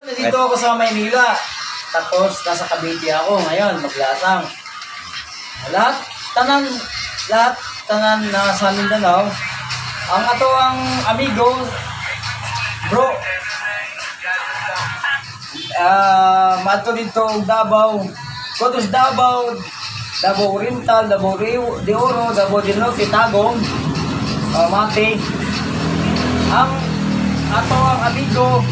Nandito ako sa Maynila. Tapos nasa Cavite ako ngayon, maglasang. Lahat tanan na sa Mindanao. Ang ato ang amigo, bro. Mato dito Davao. Kotos Davao, Davao Oriental, Davao de Oro, Davao de Norte, Tagum, Mate. Ang ato ang amigo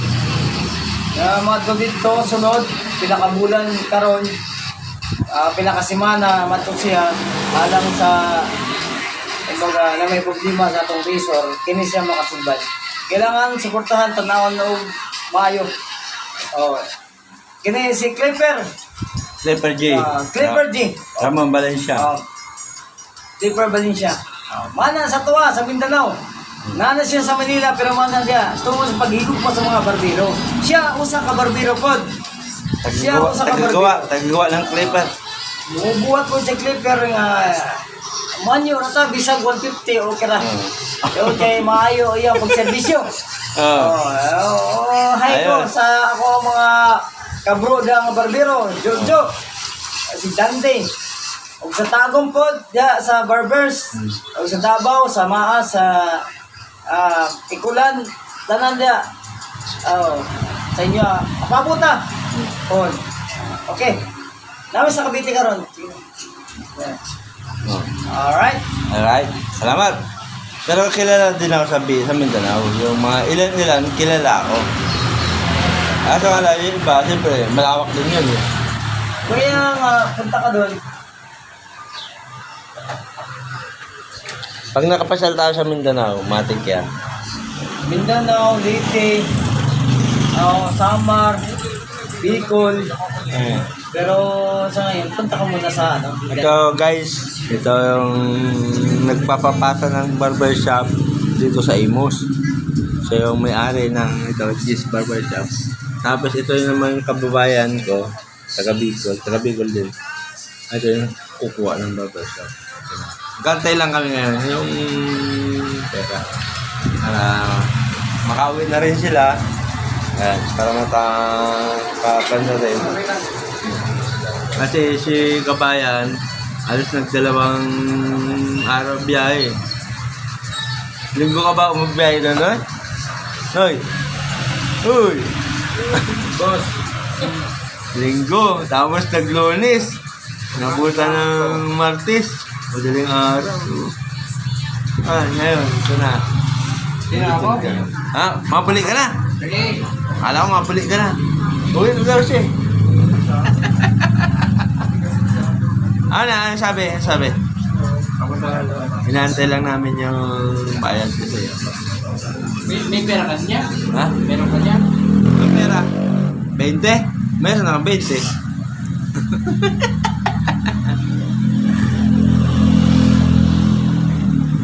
mato dito sunod pinakabulan karon pinakasimana mato siya alang sa kumbaga na may problema sa atong resort kini siya makasubad. Kailangan suportahan tanawon og maayo. Kini si Clipper J. Clipper J. Ramon Valencia. Clipper Valencia. Mana sa tuwa sa Mindanao. Nana siya sa Manila pero mana dia tungo sa paghigop pa sa mga barbero. Siya usa ka barbero pod. Siya usa ka barbero. Tagagawa ng clipper. Mubuhat ko si Clipper nga manyo ra ta bisag 150 okay ra. Okay, maayo iya pag serbisyo. Hi po sa ako mga kabroda nga barbero, Jojo. Si Dante. Og sa Tagum pod dia sa barbers. Og sa Davao sa Maa sa Ikulan, tanan dia. Sa inyo, pabuta. Okay. Namin sa Cavite karon. Alright. Salamat. Pero kilala din ako sa Mindanao. Yung mga ilan kilala ako. Kaso nga yung iba, siyempre, malawak din yun eh. Kuya nga, punta ka doon. Pag nakapasyal tayo sa Mindanao, matik yan. Mindanao, Leyte, Samar, Bicol. Pero sa ngayon, punta ka muna sa ano. Ito guys, ito yung nagpapapasa ng barbershop dito sa Imus. So yung may-ari ng ito, G's Barbershop. Tapos ito yung naman kababayan ko, taga Bicol din. Ito yung kukuha ng barbershop. Gantay lang kami ngayon, yung teka, makauwi na rin sila. Ayan, para matapano rin. Kasi si kabayan, alis nagdalawang araw biyahe. Linggo ka ba magbiyahe na, Noy? Noy! Uy! Boss. Linggo, tapos nag-Lunes. Nabuta ng Martes. Madaling araw. Ngayon, ito na. Mapuli ka na? Okay. Alam ko, mapuli ka na. Uwi, nagdaro siya. Ano sabi? Inaantay lang namin yung bayan ko sa'yo. May pera ka niya? Ha? Meron ka niya? Ang pera? 20? Meron na 20.